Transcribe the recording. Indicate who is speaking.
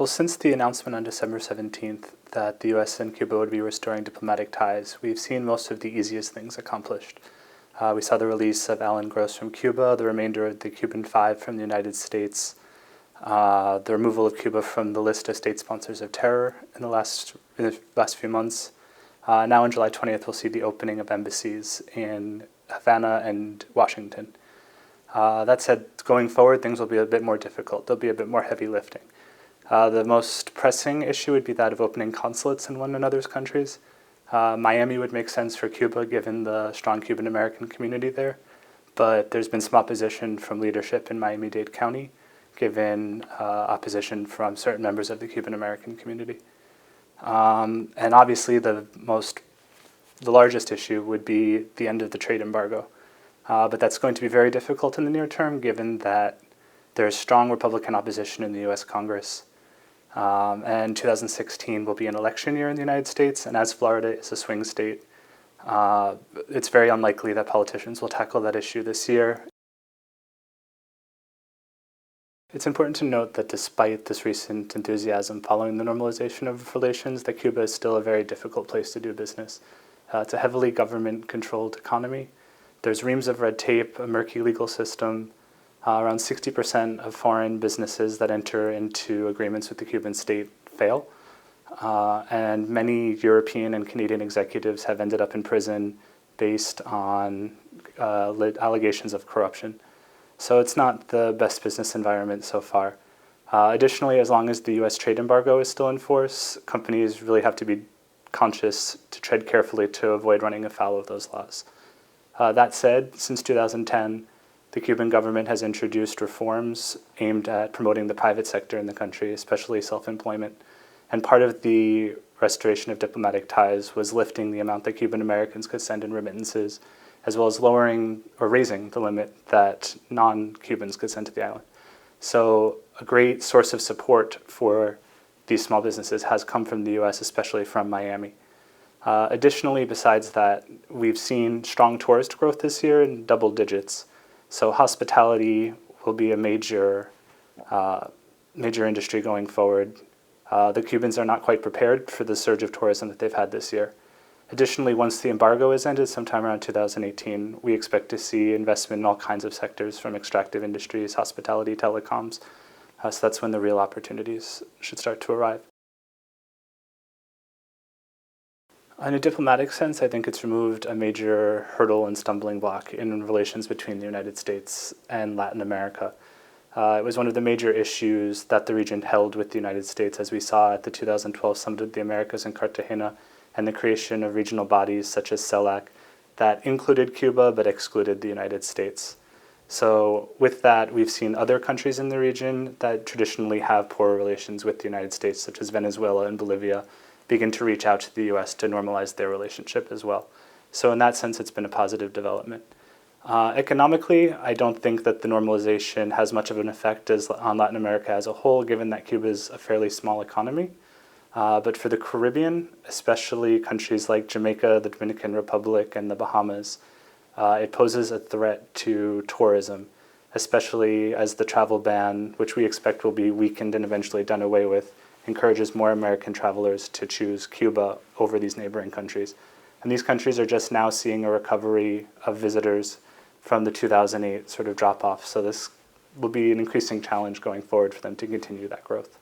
Speaker 1: Well, since the announcement on December 17th that the US and Cuba would be restoring diplomatic ties, we've seen most of the easiest things accomplished. We saw the release of Alan Gross from Cuba, the remainder of the Cuban Five from the United States, the removal of Cuba from the list of state sponsors of terror in the last few months. Now on July 20th, we'll see the opening of embassies in Havana and Washington. That said, going forward, things will be a bit more difficult. There'll be a bit more heavy lifting. The most pressing issue would be that of opening consulates in one another's countries. Miami would make sense for Cuba, given the strong Cuban-American community there, but there's been some opposition from leadership in Miami-Dade County, given opposition from certain members of the Cuban-American community. And obviously the largest issue would be the end of the trade embargo. But that's going to be very difficult in the near term, given that there's strong Republican opposition in the US Congress. And 2016 will be an election year in the United States, and as Florida is a swing state, it's very unlikely that politicians will tackle that issue this year. It's important to note that despite this recent enthusiasm following the normalization of relations, that Cuba is still a very difficult place to do business. It's a heavily government-controlled economy. There's reams of red tape, a murky legal system. Around 60% of foreign businesses that enter into agreements with the Cuban state fail. And many European and Canadian executives have ended up in prison based on allegations of corruption. So it's not the best business environment so far. Additionally, as long as the US trade embargo is still in force, companies really have to be conscious to tread carefully to avoid running afoul of those laws. That said, since 2010, the Cuban government has introduced reforms aimed at promoting the private sector in the country, especially self-employment. And part of the restoration of diplomatic ties was lifting the amount that Cuban Americans could send in remittances, as well as lowering or raising the limit that non-Cubans could send to the island. So a great source of support for these small businesses has come from the US, especially from Miami. Additionally, besides that, we've seen strong tourist growth this year in double digits. So hospitality will be a major industry going forward. The Cubans are not quite prepared for the surge of tourism that they've had this year. Additionally, once the embargo is ended sometime around 2018, we expect to see investment in all kinds of sectors, from extractive industries, hospitality, telecoms. So that's when the real opportunities should start to arrive. In a diplomatic sense, I think it's removed a major hurdle and stumbling block in relations between the United States and Latin America. It was one of the major issues that the region held with the United States, as we saw at the 2012 Summit of the Americas in Cartagena, and the creation of regional bodies such as CELAC that included Cuba but excluded the United States. So with that, we've seen other countries in the region that traditionally have poor relations with the United States, such as Venezuela and Bolivia, begin to reach out to the US to normalize their relationship as well. So in that sense, it's been a positive development. Economically, I don't think that the normalization has much of an effect on Latin America as a whole, given that Cuba is a fairly small economy. But for the Caribbean, especially countries like Jamaica, the Dominican Republic, and the Bahamas, it poses a threat to tourism, especially as the travel ban, which we expect will be weakened and eventually done away with, encourages more American travelers to choose Cuba over these neighboring countries. And these countries are just now seeing a recovery of visitors from the 2008 sort of drop-off. So this will be an increasing challenge going forward for them to continue that growth.